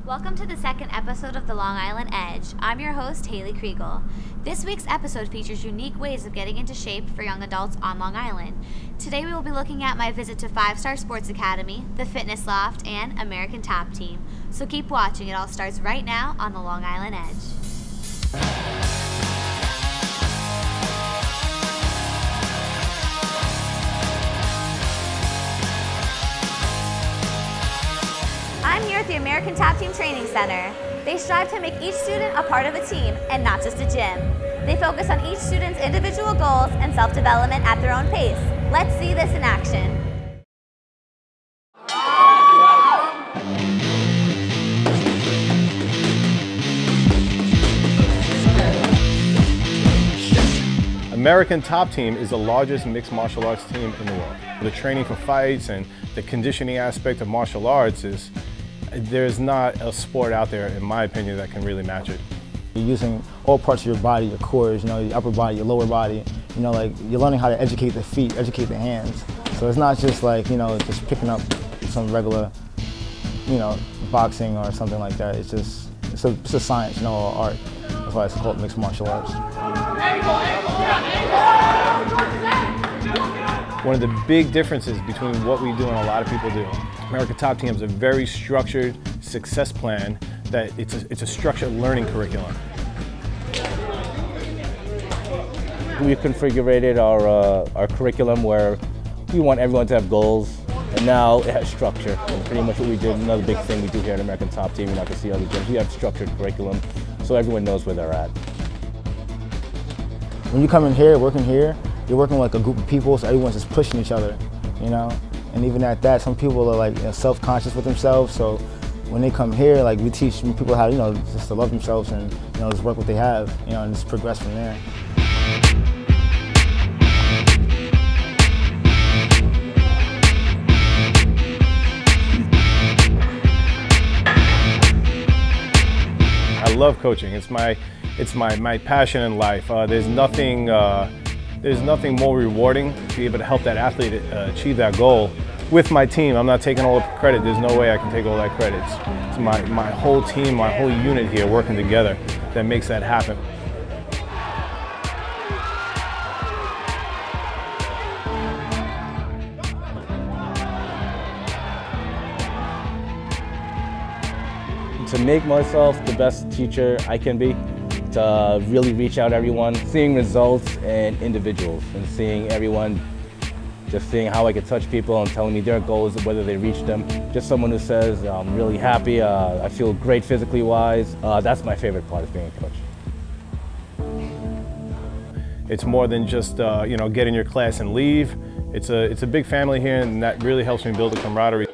Welcome to the second episode of the Long Island Edge. I'm your host, Haley Kriegel. This week's episode features unique ways of getting into shape for young adults on Long Island. Today we will be looking at my visit to 5-Star Sports Academy, the Fitness Loft, and American Top Team. So keep watching, it all starts right now on the Long Island Edge. I'm here at the American Top Team Training Center. They strive to make each student a part of a team and not just a gym. They focus on each student's individual goals and self-development at their own pace. Let's see this in action. American Top Team is the largest mixed martial arts team in the world. The training for fights and the conditioning aspect of martial arts is, there's not a sport out there, in my opinion, that can really match it. You're using all parts of your body, your core, your upper body, your lower body. Like you're learning how to educate the feet, educate the hands. So it's not just like, just picking up some regular, boxing or something like that. It's a science, or art. That's why it's called mixed martial arts. One of the big differences between what we do and a lot of people do, American Top Team has a very structured success plan that it's a structured learning curriculum. We've configured our curriculum where we want everyone to have goals, and now it has structure. And pretty much what we did, another big thing we do here at American Top Team, you're not going to see other gyms, we have structured curriculum so everyone knows where they're at. When you come in here, you're working with like a group of people, so everyone's just pushing each other, And even at that, some people are like self-conscious with themselves, so when they come here, like we teach people how, just to love themselves and, just work what they have, and just progress from there. I love coaching. It's my passion in life. There's nothing more rewarding to be able to help that athlete achieve that goal. With my team, I'm not taking all the credit. There's no way I can take all that credit. It's my whole team, my whole unit here working together that makes that happen. To make myself the best teacher I can be, to really reach out to everyone, seeing results in individuals and seeing everyone, just seeing how I can touch people and telling me their goals, whether they reach them. Just someone who says, I'm really happy, I feel great physically wise. That's my favorite part of being a coach. It's more than just get in your class and leave. It's a big family here, and that really helps me build a camaraderie.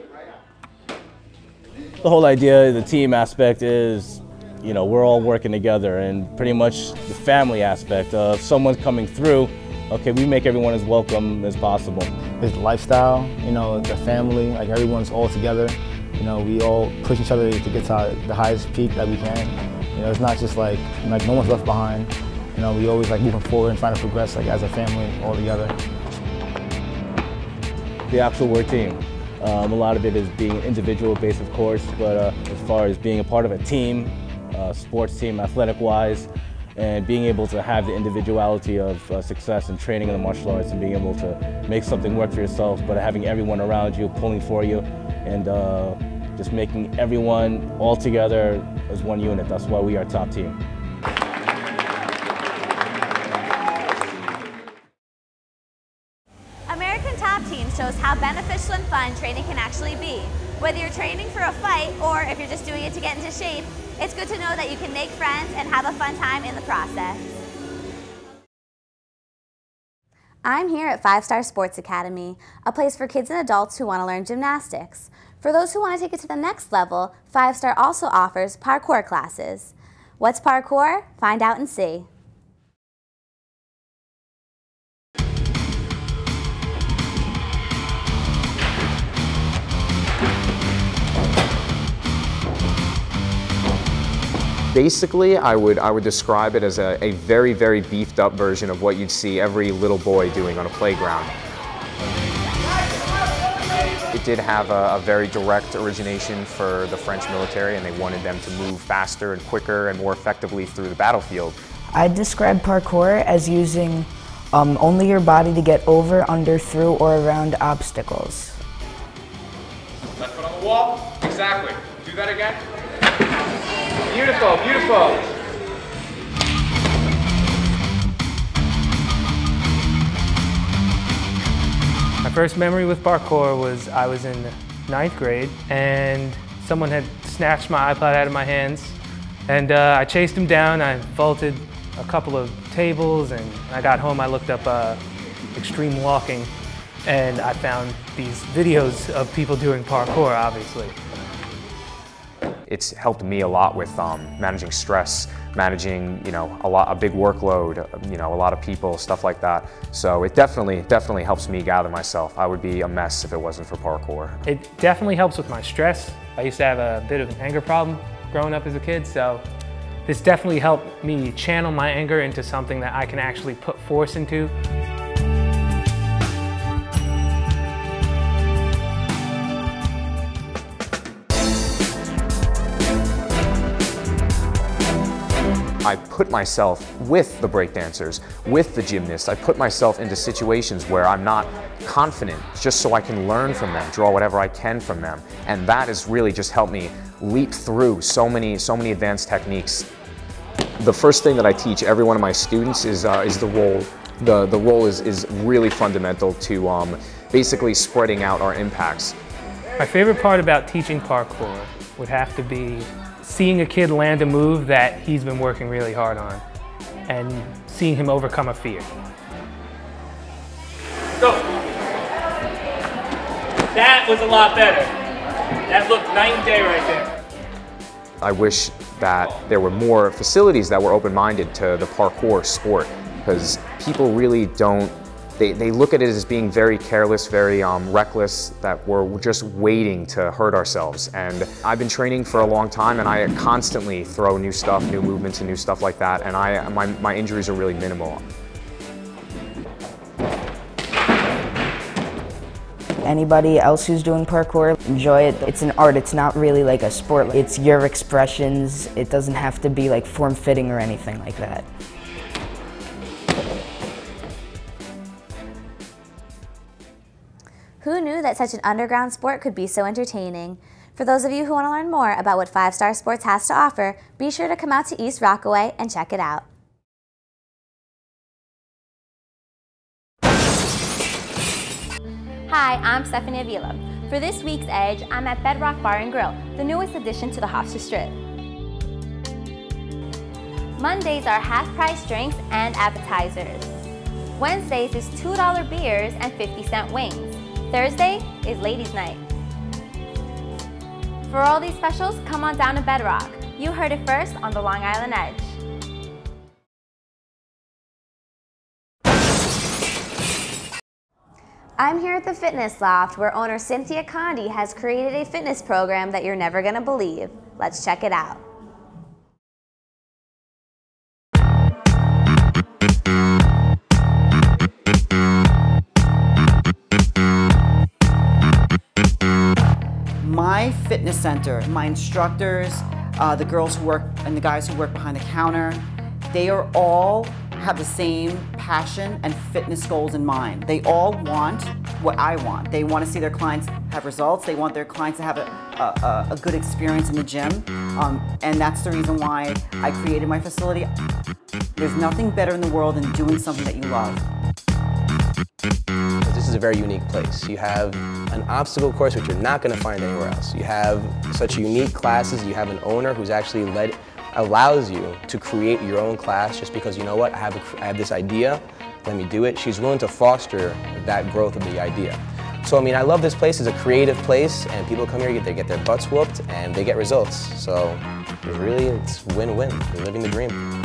The whole idea, the team aspect is, we're all working together, and pretty much the family aspect of someone coming through, okay, we make everyone as welcome as possible. It's the lifestyle, the family, like everyone's all together. We all push each other to get to the highest peak that we can. It's not just like no one's left behind. We always moving forward and trying to progress as a family all together. The actual word team. A lot of it is being individual based, of course, but as far as being a part of a team, sports team, athletic-wise, and being able to have the individuality of success and training in the martial arts and being able to make something work for yourself, but having everyone around you pulling for you and just making everyone all together as one unit. That's why we are Top Team. American Top Team shows how beneficial and fun training can actually be. Whether you're training for a fight or if you're just doing it to get into shape, it's good to know that you can make friends and have a fun time in the process. I'm here at 5-Star Sports Academy, a place for kids and adults who want to learn gymnastics. For those who want to take it to the next level, 5-Star also offers parkour classes. What's parkour? Find out and see. Basically, I would describe it as a very, very beefed up version of what you'd see every little boy doing on a playground. It did have a very direct origination for the French military, and they wanted them to move faster and quicker and more effectively through the battlefield. I describe parkour as using only your body to get over, under, through, or around obstacles. Left foot on the wall. Exactly. Do that again. Beautiful, beautiful. My first memory with parkour was I was in 9th grade and someone had snatched my iPod out of my hands, and I chased him down. I vaulted a couple of tables, and when I got home I looked up extreme walking, and I found these videos of people doing parkour, obviously. It's helped me a lot with managing stress, managing, a big workload, a lot of people, stuff like that. So it definitely helps me gather myself. I would be a mess if it wasn't for parkour. It definitely helps with my stress. I used to have a bit of an anger problem growing up as a kid, so this definitely helped me channel my anger into something that I can actually put force into. I put myself with the breakdancers, with the gymnasts. I put myself into situations where I'm not confident, just so I can learn from them, draw whatever I can from them. And that has really just helped me leap through so many advanced techniques. The first thing that I teach every one of my students is the roll. The roll is really fundamental to basically spreading out our impacts. My favorite part about teaching parkour would have to be seeing a kid land a move that he's been working really hard on and seeing him overcome a fear. Go! That was a lot better. That looked night and day right there. I wish that there were more facilities that were open-minded to the parkour sport, because people really don't, they look at it as being very careless, very reckless, that we're just waiting to hurt ourselves. And I've been training for a long time, and I constantly throw new stuff, new movements and new stuff like that, and my injuries are really minimal. Anybody else who's doing parkour, enjoy it. It's an art, it's not really like a sport. It's your expressions. It doesn't have to be like form-fitting or anything like that. Who knew that such an underground sport could be so entertaining? For those of you who want to learn more about what 5 Star Sports has to offer, be sure to come out to East Rockaway and check it out. Hi, I'm Stephanie Avila. For this week's Edge, I'm at Bedrock Bar and Grill, the newest addition to the Hofstra Strip. Mondays are half-price drinks and appetizers. Wednesdays is $2 beers and 50-cent wings. Thursday is Ladies' Night. For all these specials, come on down to Bedrock. You heard it first on the Long Island Edge. I'm here at the Fitness Loft, where owner Cynthia Condi has created a fitness program that you're never going to believe. Let's check it out. My fitness center, my instructors, the girls who work and the guys who work behind the counter, they are all have the same passion and fitness goals in mind. They all want what I want. They want to see their clients have results. They want their clients to have a good experience in the gym. And that's the reason why I created my facility. There's nothing better in the world than doing something that you love. This is a very unique place. You have an obstacle course which you're not going to find anywhere else. You have such unique classes. You have an owner who's actually allows you to create your own class just because, you know what, I have this idea, let me do it. She's willing to foster that growth of the idea. So I mean, I love this place. It's a creative place, and people come here, they get their butts whooped, and they get results. So really, it's win-win. You're living the dream.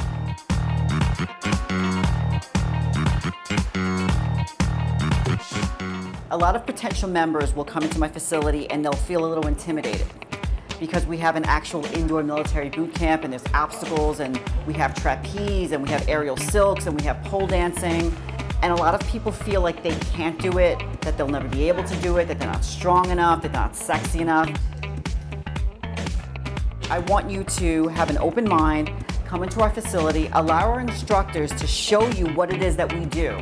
A lot of potential members will come into my facility and they'll feel a little intimidated because we have an actual indoor military boot camp, and there's obstacles, and we have trapeze, and we have aerial silks, and we have pole dancing. And a lot of people feel like they can't do it, that they'll never be able to do it, that they're not strong enough, that they're not sexy enough. I want you to have an open mind, come into our facility, allow our instructors to show you what it is that we do.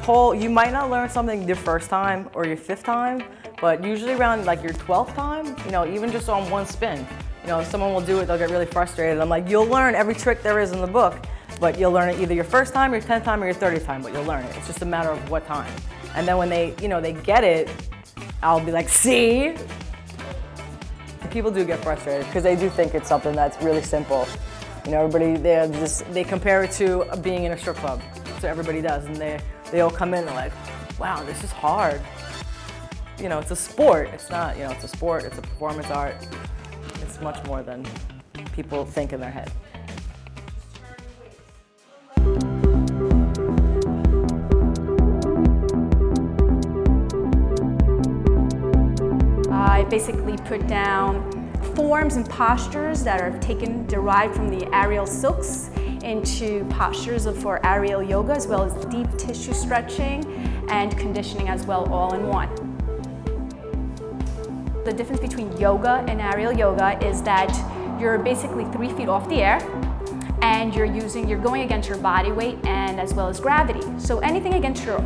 Pole, you might not learn something your first time or your 5th time, but usually around like your 12th time, you know, even just on one spin, you know, someone will do it, they'll get really frustrated. I'm like, you'll learn every trick there is in the book, but you'll learn it either your first time, your 10th time, or your 30th time, but you'll learn it. It's just a matter of what time. And then when they, you know, they get it, I'll be like, see? People do get frustrated because they do think it's something that's really simple. You know, everybody, they compare it to being in a strip club. So everybody does, and they all come in and they're like, wow, this is hard. You know, it's a sport. It's not, you know, it's a sport, it's a performance art. It's much more than people think in their head. I basically put down forms and postures that are derived from the aerial silks into postures for aerial yoga, as well as deep tissue stretching and conditioning as well, all in one. The difference between yoga and aerial yoga is that you're basically 3 feet off the air, and you're going against your body weight and as well as gravity. So anything against your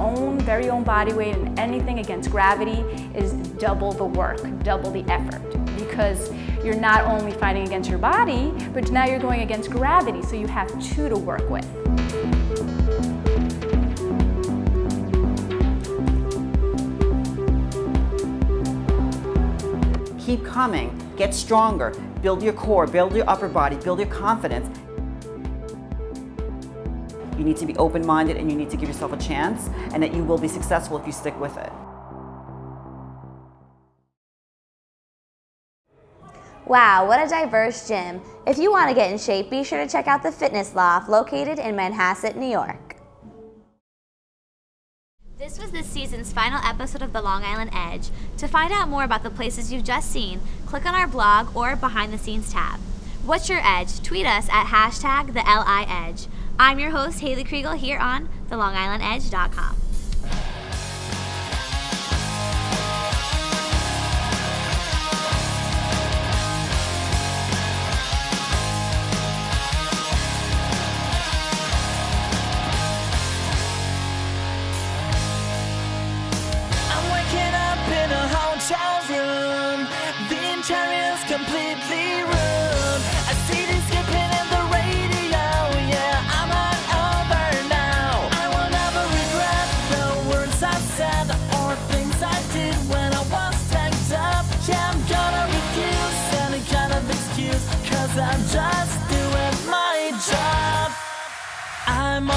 very own body weight and anything against gravity is double the work, double the effort, because you're not only fighting against your body, but now you're going against gravity, so you have 2 to work with. Keep coming, get stronger, build your core, build your upper body, build your confidence. You need to be open-minded and you need to give yourself a chance, and that you will be successful if you stick with it. Wow, what a diverse gym. If you want to get in shape, be sure to check out the Fitness Loft located in Manhasset, New York. This was this season's final episode of the Long Island Edge. To find out more about the places you've just seen, click on our blog or Behind the Scenes tab. What's your edge? Tweet us at #TheLIEdge. I'm your host, Haley Kriegel, here on thelongislandedge.com. Completely ruined. I see this skipping in the radio. Yeah, I'm on over now. I will never regret the words I said or things I did when I was tanked up. Yeah, I'm gonna refuse any kind of excuse, 'cause I'm just doing my job. I'm